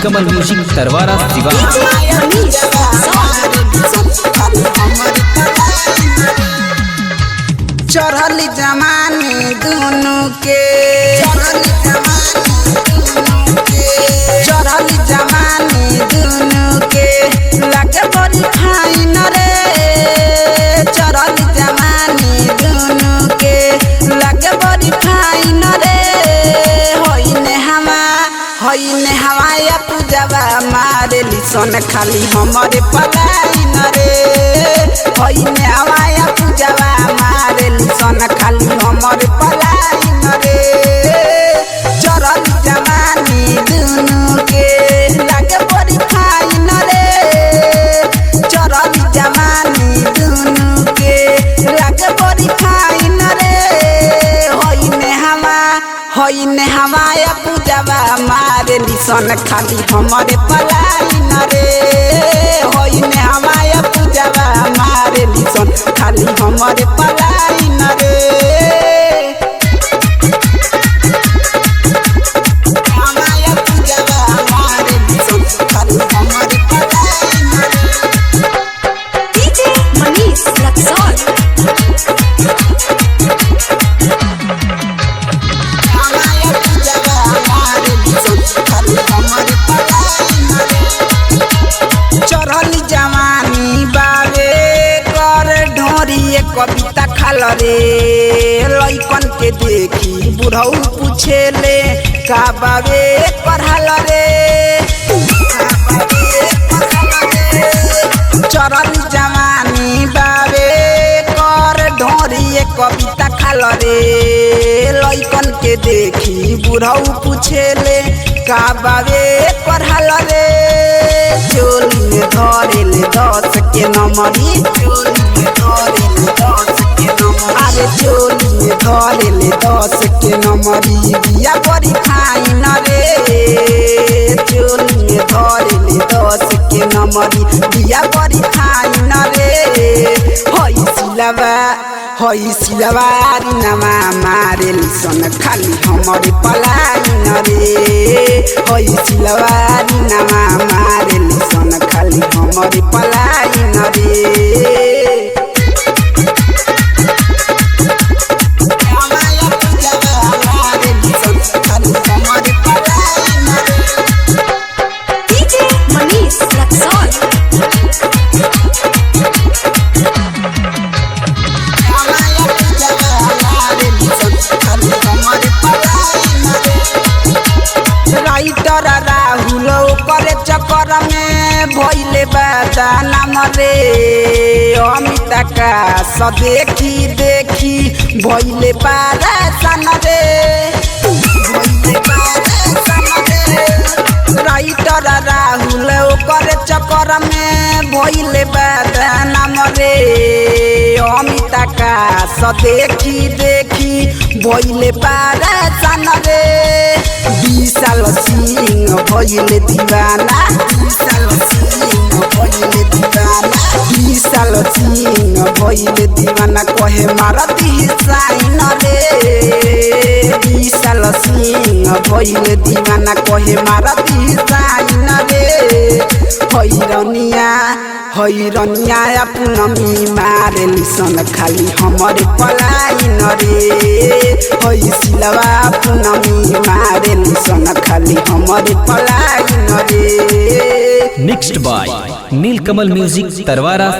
नीलकमल music Tarwara Shiva. चढ़ल जमानी दोनों के चढ़ल जमानी दोनों के लगे बड़ी फाइन रे। चढ़ल जमानी दोनों के लगे बड़ी फाइन रे। होइने हवाया पूजवा मारे लिसन खाली हमारे पलाइन रे। होइने हवाया पूजवा मारे लिसन खाली हमारे पलाइन रे। चढ़ल जमानी दोनों के लगे बड़ी फाइन रे। चढ़ल जमानी दोनों के लगे बड़ी फाइन रे। होइने हवाया पूजवा मारे लिसन खाली हमारे पलाइन रे। होइने हवाया पूजवा मारे लिसन खाली हमारे पलाइन रे। हवाया पूजवा मारे लिसन खाली हमारे पलाइन रे। डीजे मनीष रक्सौल। चढ़ल जवानी बावे कर ढोरिए कविता खाल रे। लइकन के देखी बुढ़ऊ पूछेले का बावे पढ़ल रे। चढ़ल जवानी बावे कर ढोरिए कविता खाल रे। लइकन के देखी बुढ़ऊ पूछेले का बावे पढ़ल रे। चोली में धरेले 10 के नंबरी। चोली में धरेले 10 के नंबरी। अरे चोली में धरेले 10 के नंबरी। बिया बड़ी फाइन रे। चोली में धरेले 10 के नंबरी। बिया बड़ी फाइन रे। होई सिलवारी नमा मारे लिसन खाली हमारे पलाइन रे। होई सिलवारी नमा मारे लिसन खाली हमारे पलाइन रे। डीजे मनीष रक्सौल। राइटर राहुल करे चक्कर में भइले बादा नाम रे। अमिता का देखी देखी भइले बादा सन रे। राइटर राहुल करे चक्कर में भइले बादा नाम रे। अमिता का देखी देखी भइले बादा सन रे। विशाल सिंह भइले दीवाना। विशाल सिंह भइले दीवाना। विशाल सिंह भइले दीवाना कहे मारती साइन रे। विशाल सिंह भइले दीवाना कहे मारती साइन रे। हैरनिया पूनमी मारे लिसन खाली हमारे पलाइन रे। होई सिलवा पूनमी मारे लिसन खाली हमारे पलाइन रे। Mixed by Neelkamal music Tarwara.